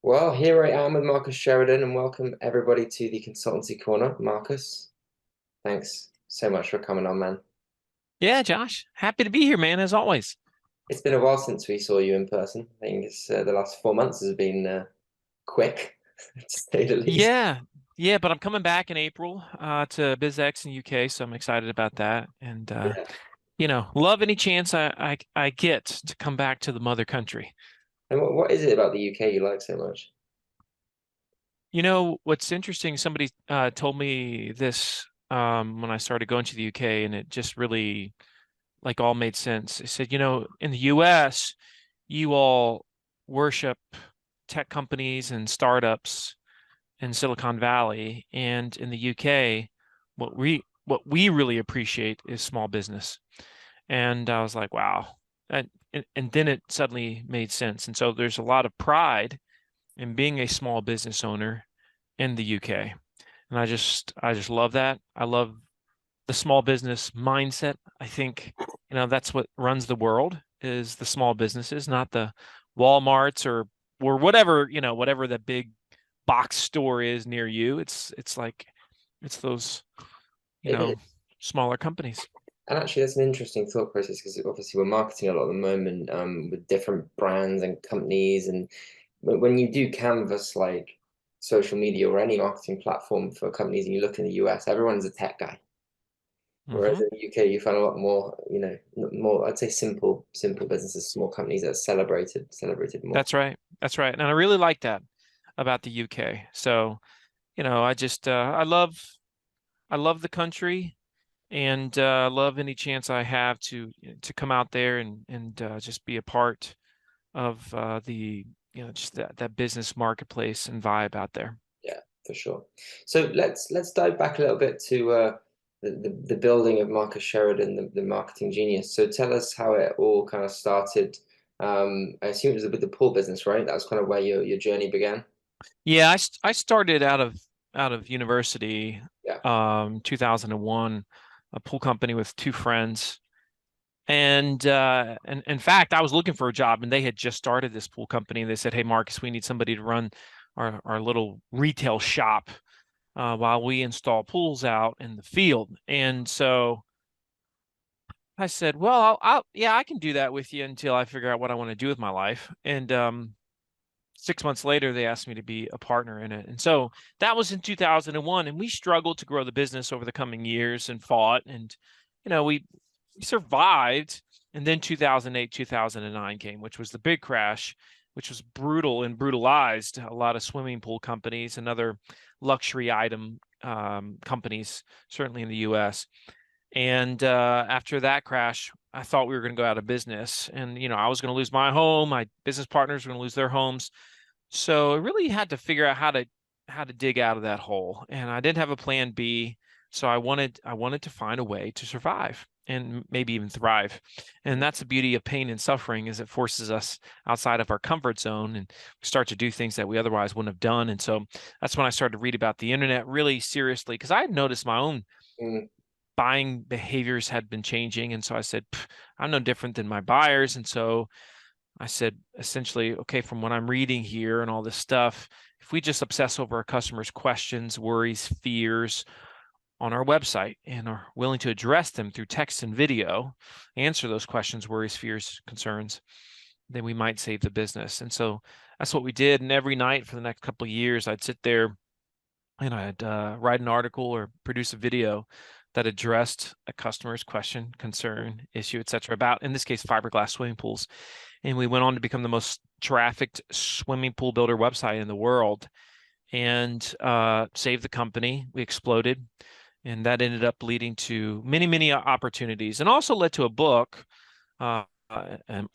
Well, here I am with Marcus Sheridan, and welcome everybody to the Consultancy Corner. Marcus, thanks so much for coming on, man. Yeah, Josh, happy to be here, man, as always. It's been a while since we saw you in person. I think it's the last 4 months has been quick, to say the least. Yeah, yeah, but I'm coming back in April to BizX in UK, so I'm excited about that. And Yeah. love any chance I get to come back to the mother country. And what is it about the UK you like so much? You know, what's interesting, somebody told me this when I started going to the UK, and it just really like all made sense. They said, in the US, you all worship tech companies and startups in Silicon Valley, and in the UK, what we really appreciate is small business. And I was like, wow. And then it suddenly made sense. And so there's a lot of pride in being a small business owner in the UK. And I just love that. I love the small business mindset. I think, that's what runs the world is the small businesses, not the Walmarts or whatever, whatever the big box store is near you. It's like it's those, you It know, is. smaller companies. And actually, that's an interesting thought process because obviously we're marketing a lot at the moment with different brands and companies. And when you do canvas like social media or any marketing platform for companies and you look in the US, everyone's a tech guy. Whereas Hmm. in the UK, you find a lot more, more, I'd say simple businesses, small companies that are celebrated more. That's right. That's right. And I really like that about the UK. So, I just I love the country and love any chance I have to come out there and just be a part of the just that business marketplace and vibe out there. Yeah, for sure. So let's dive back a little bit to the building of Marcus Sheridan, the marketing genius. So tell us how it all kind of started. I assume it was with the pool business, right? That was kind of where your journey began. Yeah, I started out of university, Yeah. 2001, a pool company with two friends. And in fact, I was looking for a job and they had just started this pool company. They said, "Hey, Marcus, we need somebody to run our little retail shop while we install pools out in the field." And so I said, "Well, yeah, I can do that with you until I figure out what I want to do with my life." And 6 months later, they asked me to be a partner in it. And so that was in 2001. And we struggled to grow the business over the coming years and fought. And, we survived. And then 2008, 2009 came, which was the big crash, which was brutal and brutalized a lot of swimming pool companies and other luxury item companies, certainly in the US. And after that crash, I thought we were going to go out of business. And, I was going to lose my home. My business partners were going to lose their homes. So I really had to figure out how to dig out of that hole. And I didn't have a plan B. So I wanted to find a way to survive and maybe even thrive. And that's the beauty of pain and suffering is it forces us outside of our comfort zone and we start to do things that we otherwise wouldn't have done. And so that's when I started to read about the internet really seriously because I had noticed my own Mm, buying behaviors had been changing. And so I said, I'm no different than my buyers. And so I said, essentially, okay, from what I'm reading here and all this stuff, if we just obsess over our customers' questions, worries, fears on our website and are willing to address them through text and video, answer those questions, worries, fears, concerns, then we might save the business. And so that's what we did. And every night for the next couple of years, I'd sit there and I'd write an article or produce a video that addressed a customer's question, concern, issue, etc. about, in this case, fiberglass swimming pools. And we went on to become the most trafficked swimming pool builder website in the world and saved the company. We exploded. And that ended up leading to many, many opportunities and also led to a book, a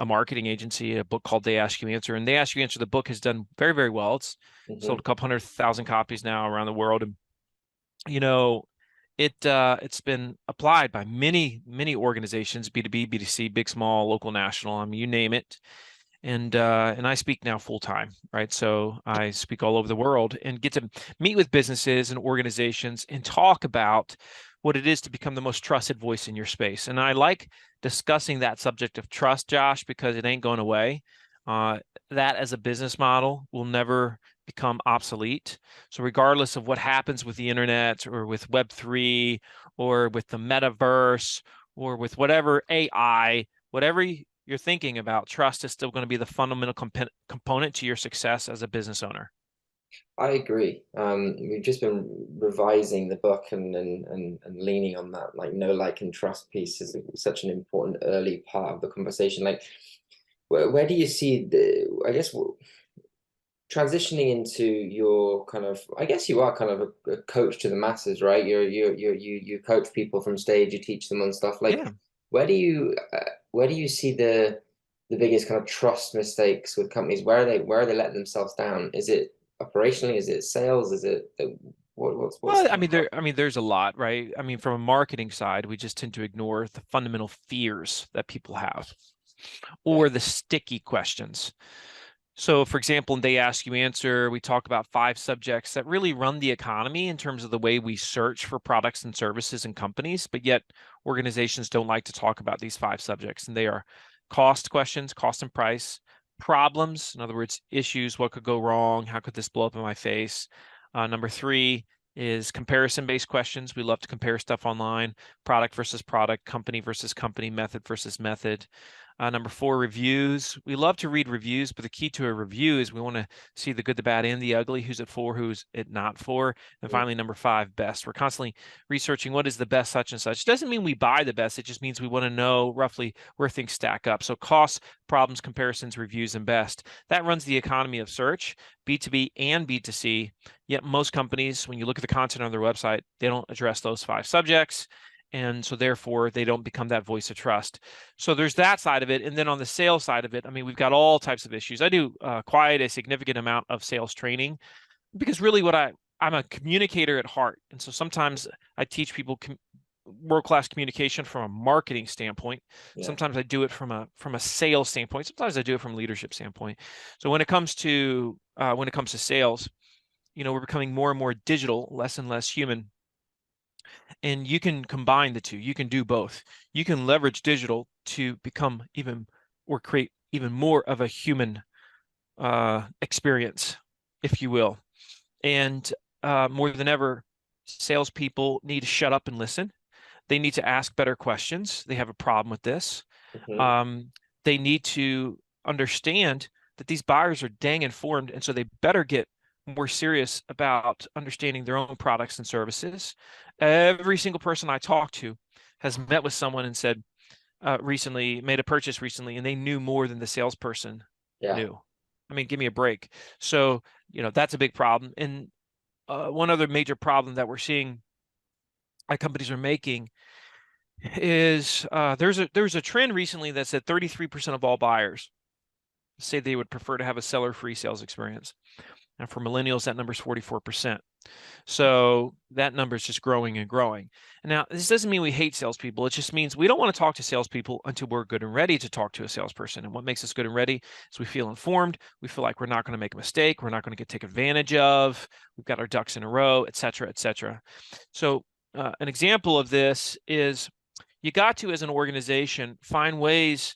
marketing agency, a book called They Ask You Answer. And They Ask You Answer, the book has done very, very well. It's sold mhm. a couple 100,000 copies now around the world. And, you know, it's been applied by many, many organizations, B2B, B2C, big, small, local, national, I mean, you name it. And I speak now full time, right? So I speak all over the world and get to meet with businesses and organizations and talk about what it is to become the most trusted voice in your space. And I like discussing that subject of trust, Josh, because it ain't going away. Uh, that as a business model will never become obsolete. So regardless of what happens with the internet or with Web3 or with the metaverse or with whatever AI, whatever you're thinking about, trust is still going to be the fundamental component to your success as a business owner. I agree. We've just been revising the book and leaning on that, like know, like, and trust piece is such an important early part of the conversation. Like, where do you see the, I guess, transitioning into your kind of, I guess you are kind of a coach to the masses, right? You coach people from stage, you teach them on stuff. Like, Yeah. where do you see the biggest kind of trust mistakes with companies? Where are they letting themselves down? Is it operationally? Is it sales? Is it what's Well, I kind mean, of there's a lot, right? I mean, from a marketing side, we just tend to ignore the fundamental fears that people have yeah. or the sticky questions. So, for example, in They Ask You Answer, we talk about 5 subjects that really run the economy in terms of the way we search for products and services and companies, but yet organizations don't like to talk about these 5 subjects. And they are cost questions, cost and price, problems, in other words, issues, what could go wrong, how could this blow up in my face? Number 3 is comparison-based questions. We love to compare stuff online, product versus product, company versus company, method versus method. Number 4, reviews. We love to read reviews, but the key to a review is we want to see the good, the bad, and the ugly. Who's it for? Who's it not for? And Mm, finally, number 5, best. We're constantly researching what is the best such and such. It doesn't mean we buy the best. It just means we want to know roughly where things stack up. So costs, problems, comparisons, reviews, and best. That runs the economy of search, B2B and B2C. Yet most companies, when you look at the content on their website, they don't address those 5 subjects. And so therefore they don't become that voice of trust. So there's that side of it. And then on the sales side of it, I mean, we've got all types of issues. I do quite a significant amount of sales training because really I'm a communicator at heart. And so sometimes I teach people world-class communication from a marketing standpoint. yeah. Sometimes I do it from a sales standpoint. Sometimes I do it from a leadership standpoint. So when it comes to sales, we're becoming more and more digital, less and less human. And you can combine the two. You can do both. You can leverage digital to become even or create even more of a human experience, if you will. And more than ever, salespeople need to shut up and listen. They need to ask better questions. They have a problem with this. Mhm. Um, they need to understand that these buyers are dang informed, and so they better get more serious about understanding their own products and services. Every single person I talk to has met with someone and said recently, made a purchase recently, and they knew more than the salesperson Yeah. knew. I mean, give me a break. So, that's a big problem. And one other major problem that we're seeing companies are making is there's a trend recently that said 33% of all buyers say they would prefer to have a seller-free sales experience. And for millennials, that number is 44%. So that number is just growing and growing. And now, this doesn't mean we hate salespeople. It just means we don't want to talk to salespeople until we're good and ready to talk to a salesperson. And what makes us good and ready is we feel informed. We feel like we're not going to make a mistake. We're not going to get taken advantage of. We've got our ducks in a row, et cetera, et cetera. So an example of this is you got to, as an organization, find ways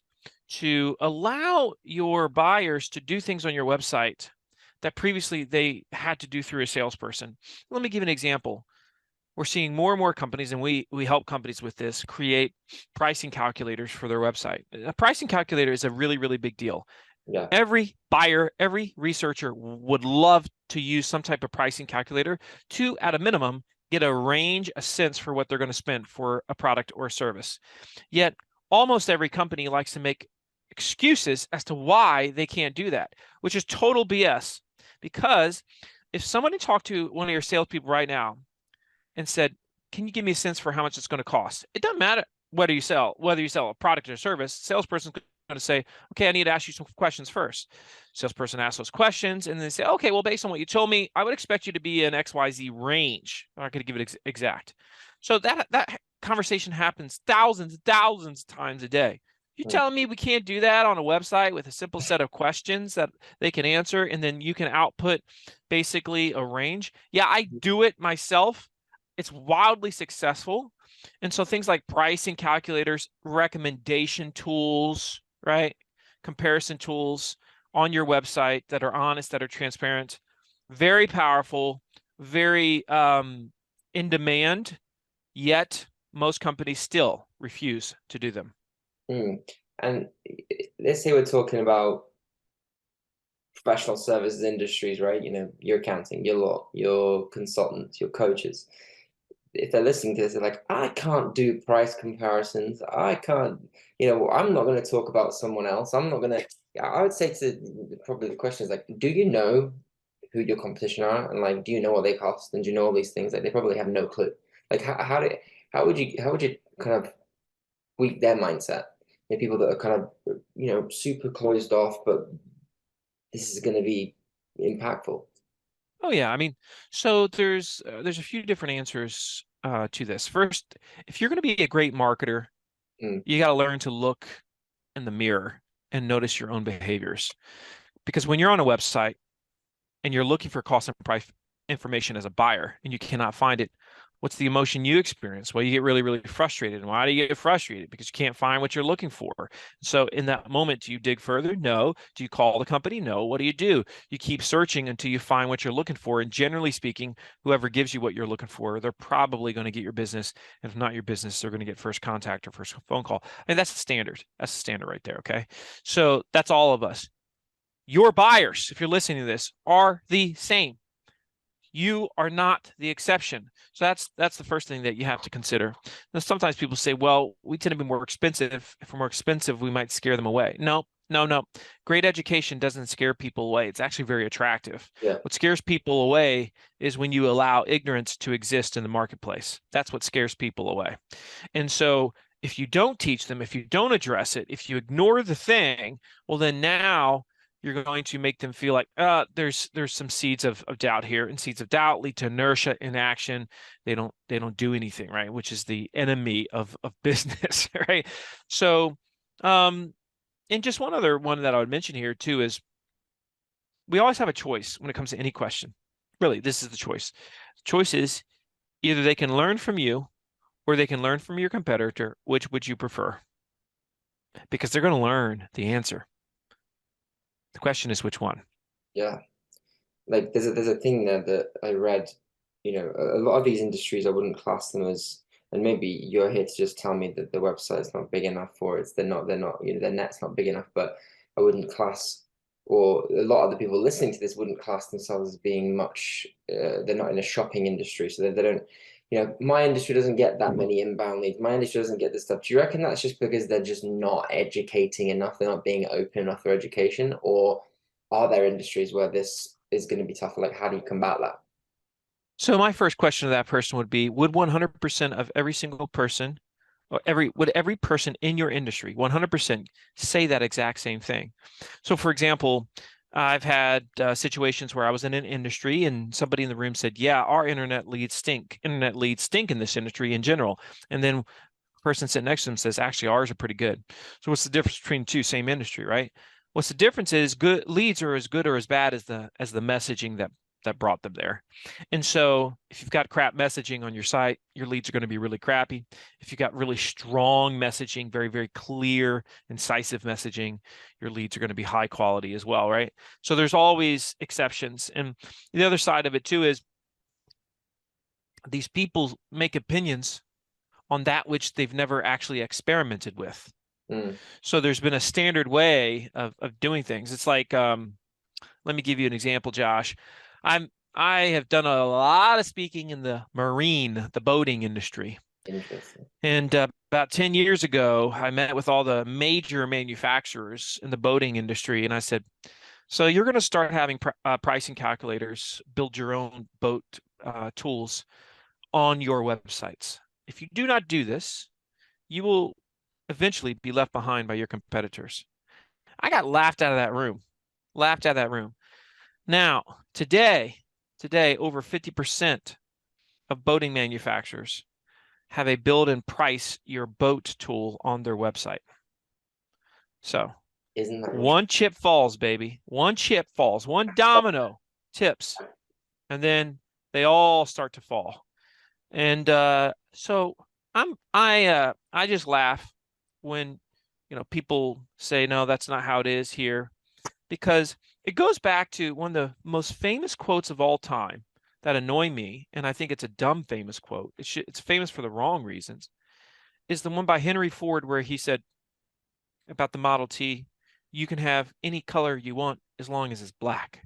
to allow your buyers to do things on your website that previously they had to do through a salesperson. Let me give an example. We're seeing more and more companies, and we help companies with this, create pricing calculators for their website. A pricing calculator is a really, really big deal. Yeah. Every buyer, every researcher would love to use some type of pricing calculator to, at a minimum, get a range, a sense for what they're going to spend for a product or a service. Yet almost every company likes to make excuses as to why they can't do that, which is total BS. Because if somebody talked to one of your salespeople right now and said, "Can you give me a sense for how much it's going to cost?" It doesn't matter whether you sell a product or service. Salesperson's going to say, "Okay, I need to ask you some questions first." Salesperson asks those questions, and then they say, "Okay, well, based on what you told me, I would expect you to be in XYZ range." I'm not going to give it exact. So that conversation happens thousands of times a day. You Mm. telling me we can't do that on a website with a simple set of questions that they can answer, and then you can output basically a range? Yeah, I do it myself. It's wildly successful. And so things like pricing calculators, recommendation tools, right? Comparison tools on your website that are honest, that are transparent, very powerful, very in demand, yet most companies still refuse to do them. And let's say we're talking about professional services industries, right? You know, your accounting, your law, your consultants, your coaches. If they're listening to this, they're like, I can't do price comparisons. I can't, I'm not going to talk about someone else. I'm not going to, I would say to probably the question is like, do you know who your competition are? And like, do you know what they cost? And do you know all these things? Like, they probably have no clue. Like, how would you kind of tweak their mindset? People that are kind of, super closed off, but this is going to be impactful. Oh yeah, I mean, so there's a few different answers to this. First, if you're going to be a great marketer, Mm, you got to learn to look in the mirror and notice your own behaviors. Because when you're on a website and you're looking for cost and price information as a buyer and you cannot find it, what's the emotion you experience? Well, you get really, really frustrated. And why do you get frustrated? Because you can't find what you're looking for. So in that moment, do you dig further? No. Do you call the company? No. What do? You keep searching until you find what you're looking for. And generally speaking, whoever gives you what you're looking for, they're probably going to get your business. And if not your business, they're going to get first contact or first phone call. And that's the standard. That's the standard right there. Okay. So that's all of us. Your buyers, if you're listening to this, are the same. You are not the exception. So that's the first thing that you have to consider. Now, sometimes people say, well, we tend to be more expensive. If we're more expensive, we might scare them away. No, no, no. Great education doesn't scare people away. It's actually very attractive. yeah. What scares people away is when you allow ignorance to exist in the marketplace. That's what scares people away. And so if you don't teach them, if you don't address it, if you ignore the thing, well, then now you're going to make them feel like there's some seeds of doubt here, and seeds of doubt lead to inertia, inaction. They don't do anything, right? Which is the enemy of business, right? So, and just one other one that I would mention here too is we always have a choice when it comes to any question. Really, this is the choice. The choice is either they can learn from you or they can learn from your competitor. Which would you prefer? Because they're going to learn the answer. The question is which one. Yeah. Like there's a thing there that I read, a lot of these industries I wouldn't class them as, and maybe you're here to just tell me that the website's not big enough for it. They're not, their net's not big enough, but I wouldn't class, or a lot of the people listening to this wouldn't class themselves as being much, they're not in a shopping industry. So they don't, my industry doesn't get that many inbound leads. My industry doesn't get this stuff. Do you reckon that's just because they're just not educating enough? They're not being open enough for education, or are there industries where this is going to be tougher? Like, how do you combat that? So my first question to that person would be, would 100% of every single person, or would every person in your industry 100% say that exact same thing? So for example, I've had situations where I was in an industry and somebody in the room said, yeah, our internet leads stink. Internet leads stink in this industry in general. And then the person sitting next to them says, actually, ours are pretty good. So what's the difference between two, same industry, right? What's the difference is good leads are as good or as bad as the messaging that brought them there. And so if you've got crap messaging on your site, your leads are going to be really crappy. If you've got really strong messaging, very, very clear, incisive messaging, your leads are going to be high quality as well, right? So there's always exceptions. And the other side of it too is these people make opinions on that which they've never actually experimented with. Mm, So there's been a standard way of doing things. It's like, let me give you an example, Josh. I have done a lot of speaking in the boating industry. interesting. And about 10 years ago, I met with all the major manufacturers in the boating industry, and I said, so you're going to start having pricing calculators, build your own boat tools on your websites. If you do not do this, you will eventually be left behind by your competitors. I got laughed out of that room, laughed out of that room. Now, today, over 50% of boating manufacturers have a build and price your boat tool on their website. So Isn't that one chip falls, baby. One chip falls, one domino tips, and then they all start to fall. And so I just laugh when people say, no, that's not how it is here. because it goes back to one of the most famous quotes of all time that annoy me, and I think it's a dumb famous quote. It's famous for the wrong reasons. Is the one by Henry Ford where he said about the Model T, you can have any color you want as long as it's black.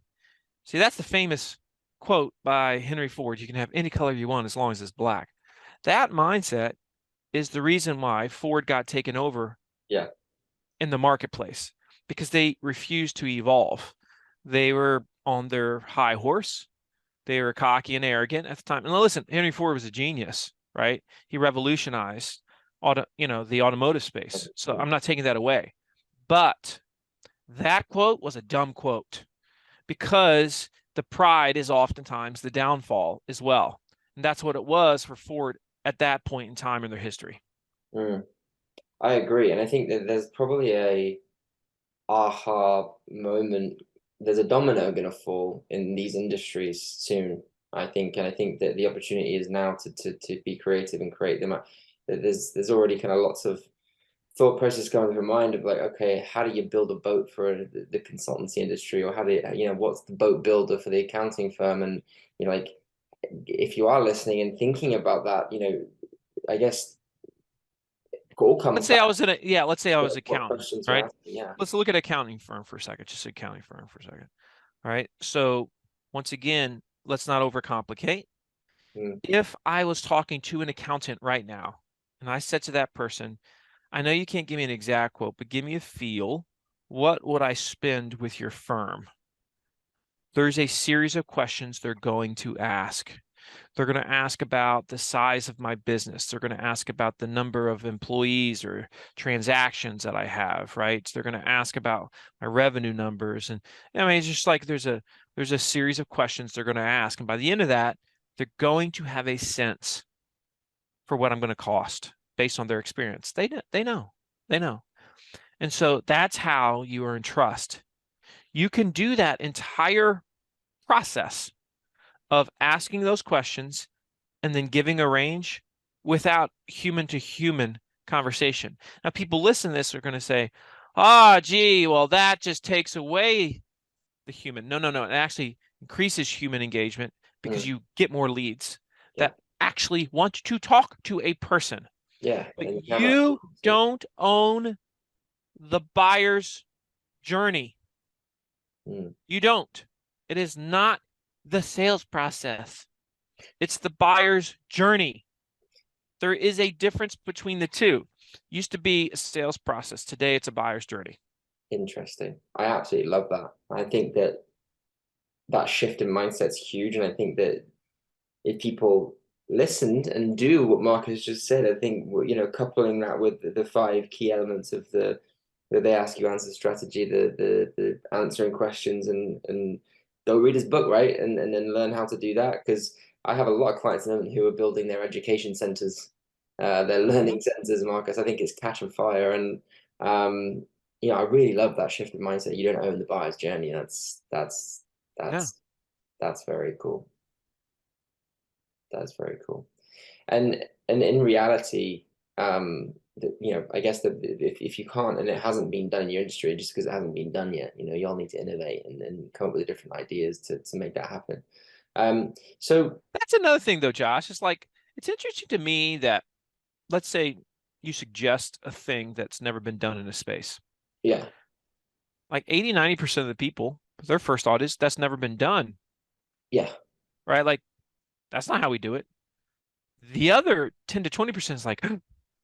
See, that's the famous quote by Henry Ford. You can have any color you want as long as it's black. That mindset is the reason why Ford got taken over Yeah. in the marketplace, because they refused to evolve. They were on their high horse. They were cocky and arrogant at the time. And listen, Henry Ford was a genius, right? He revolutionized the automotive space. So I'm not taking that away. But that quote was a dumb quote, because the pride is oftentimes the downfall as well. And that's what it was for Ford at that point in time in their history. Mm, I agree. And I think that there's probably a aha moment. There's a domino going to fall in these industries soon, I think. And I think that the opportunity is now to be creative and create them. There's already kind of lots of thought process going through my mind of like, okay, how do you build a boat for the consultancy industry, or how do you, what's the boat builder for the accounting firm? And like, if you are listening and thinking about that, I guess it all comes Let's say back I was let's say I to was what accounting, questions you're right? asking. Yeah. Let's look at accounting firm for a second, just accounting firm for a second. All right. So once again, let's not overcomplicate. Mm, If I was talking to an accountant right now and I said to that person, I know you can't give me an exact quote, but give me a feel. What would I spend with your firm? There's a series of questions they're going to ask. They're going to ask about the size of my business. They're going to ask about the number of employees or transactions that I have, right? So they're going to ask about my revenue numbers. And I mean, it's just like there's a series of questions they're going to ask. And by the end of that, they're going to have a sense for what I'm going to cost based on their experience. They know. And so that's how you earn trust. You can do that entire process of asking those questions and then giving a range without human to human conversation. Now, people listen to this are going to say, gee, well, that just takes away the human. No, no, no. It actually increases human engagement because mm, you get more leads yeah. that actually want to talk to a person. Yeah. But And you can have that you conversation. don't own the buyer's journey. Mm, You don't. It is not the sales process. It's the buyer's journey. There is a difference between the two. Used to be a sales process. Today it's a buyer's journey. interesting. I absolutely love that. I think that shift in mindset's huge, and I think that if people listened and do what Marcus just said, I think coupling that with the five key elements of the they ask you answer strategy, the answering questions, and go read his book, right, and then learn how to do that. Because I have a lot of clients at the moment who are building their education centers, their Mhm. learning centers. Marcus, I think it's catch and fire, and I really love that shift of mindset. You don't own the buyer's journey. Yeah. That's that's very cool. That's very cool. And in reality, I guess that if you can't and it hasn't been done in your industry, just because it hasn't been done yet, you'll need to innovate and come up with different ideas to make that happen. So That's another thing though, Josh. It's like it's interesting to me that let's say you suggest a thing that's never been done in a space. yeah, Like 80, 90% of the people, their first thought is that's never been done, yeah, right? Like that's not how we do it. The other 10 to 20% is like,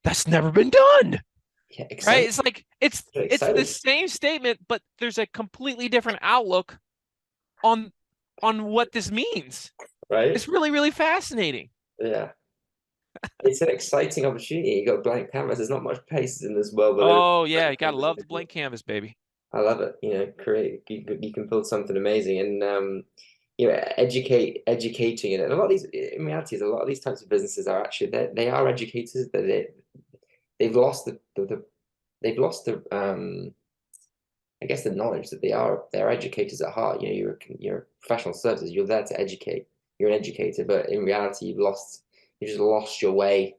that's never been done. yeah, Right? exciting, It's like it's the exciting, same statement, but there's a completely different outlook on on what this means. right? It's really, really fascinating. Yeah, it's an exciting opportunity. You got a blank canvas. There's not much pace in this world, but there is Oh a yeah, blank you gotta canvas. love the blank canvas, baby. I love it. Create you can build something amazing and educating it. And a lot of these in reality is a lot of these types of businesses are actually they are educators, but they've lost they've lost the I guess the knowledge that they're educators at heart. You're professional services, you're there to educate. You're an educator, but in reality you just lost your way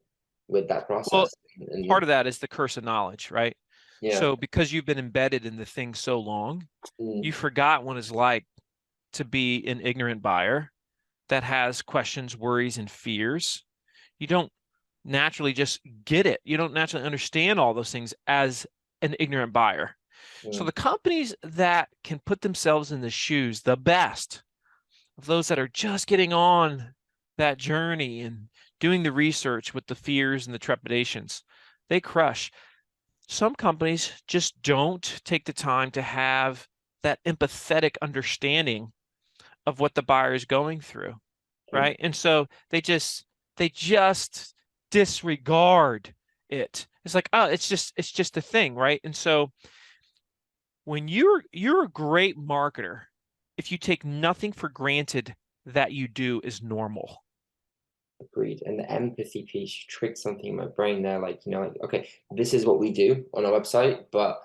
with that Well, process. part And of that is the curse of knowledge, right? Yeah. So because you've been embedded in the thing so long, you Mm, forgot what it's like to be an ignorant buyer that has questions, worries, and fears. You don't naturally just get it. You don't naturally understand all those things as an ignorant buyer. So mm, the companies that can put themselves in the shoes, the best of those that are just getting on that journey and doing the research with the fears and the trepidations, they crush. Some companies just don't take the time to have that empathetic understanding of what the buyer is going through, mm. right? And so they just disregard it. It's like, oh, it's just a thing, right? And so when you're a great marketer if you take nothing for granted that you do is normal. Agreed. And the empathy piece trigged something in my brain there, like, like, okay, this is what we do on our website, but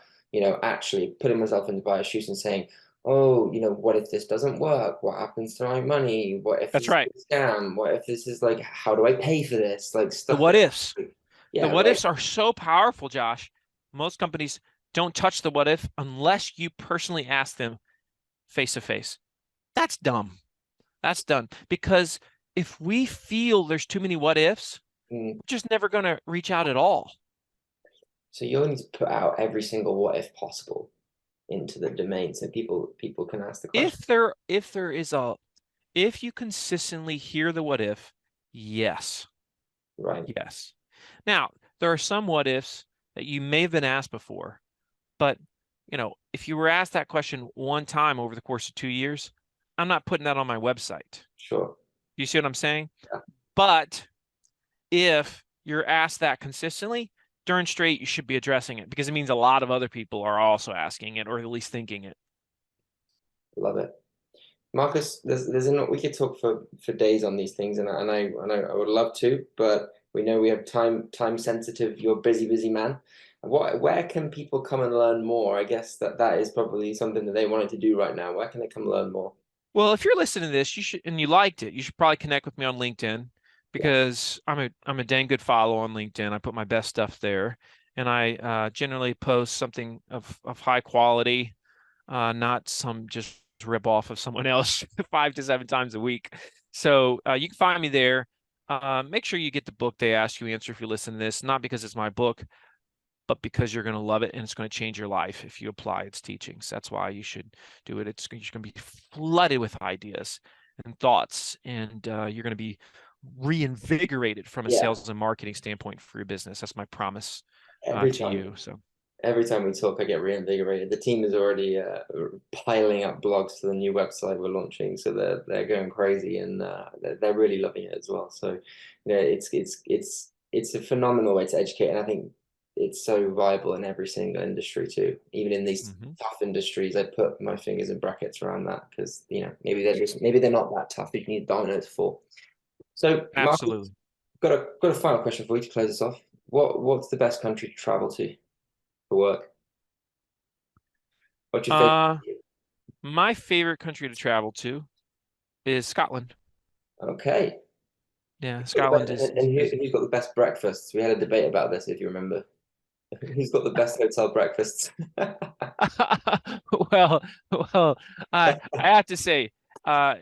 actually putting myself in the buyer's shoes and saying, oh, what if this doesn't work? What happens to my money? What if That's this right. is a scam? What if this is like, how do I pay for this? Like The stuff what like ifs. that. The Yeah, what right. ifs are so powerful, Josh. Most companies don't touch the what if unless you personally ask them face to face. That's dumb. That's done. Because if we feel there's too many what ifs, Mm. we're just never going to reach out at all. So you only need to put out every single what if possible into the domain so people can ask the question. If you consistently hear the what if, yes. Right. Yes. Now, there are some what ifs that you may have been asked before, but if you were asked that question one time over the course of 2 years, I'm not putting that on my website. Sure. You see what I'm saying? Yeah, But if you're asked that consistently, darn straight you should be addressing it because it means a lot of other people are also asking it or at least thinking it. love it. Marcus, there's enough, we could talk for days on these things, and I would love to, but we know we have time sensitive. You're a busy man. Where can people come and learn more? I guess that is probably something that they wanted to do right now. Where can they come learn more? Well, if you're listening to this, you should and you liked it, you should probably connect with me on LinkedIn Yeah, because I'm a dang good follow on LinkedIn. I put my best stuff there, and I generally post something of high quality, not some just rip off of someone else 5 to 7 times a week. So you can find me there. Make sure you get the book they ask you answer if you listen to this, not because it's my book, but because you're going to love it and it's going to change your life if you apply its teachings. That's why you should do it. You're going to be flooded with ideas and thoughts, and you're going to be reinvigorated from a yeah. sales and marketing standpoint for your business. That's my promise Every to time you. So every time we talk, I get reinvigorated. The team is already piling up blogs to the new website we're launching, so they're going crazy, and they're really loving it as well. So, it's a phenomenal way to educate, and I think it's so viable in every single industry too. Even in these mhm. tough industries, I put my fingers in brackets around that because maybe they're not that tough. You need dominoes for. So, Mark, Absolutely. got a final question for you to close us off. What's the best country to travel to for work? What's your favorite? Uh, my favorite country to travel to is Scotland. Okay. Yeah, Who's got the Scotland best, and who's got the best breakfasts? We had a debate about this, if you remember. Who's got the best hotel breakfasts? well, well, I have to say, uh,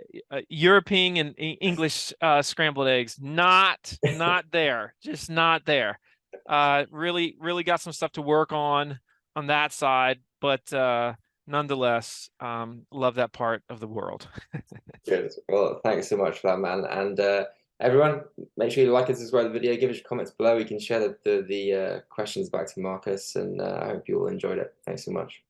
European and English scrambled eggs, not there, just not there. Really got some stuff to work on that side, but nonetheless, love that part of the world. Good. Well, thanks so much for that, man. And everyone, make sure you like and subscribe to the video. Give us your comments below. We can share the questions back to Marcus, and I hope you all enjoyed it. Thanks so much.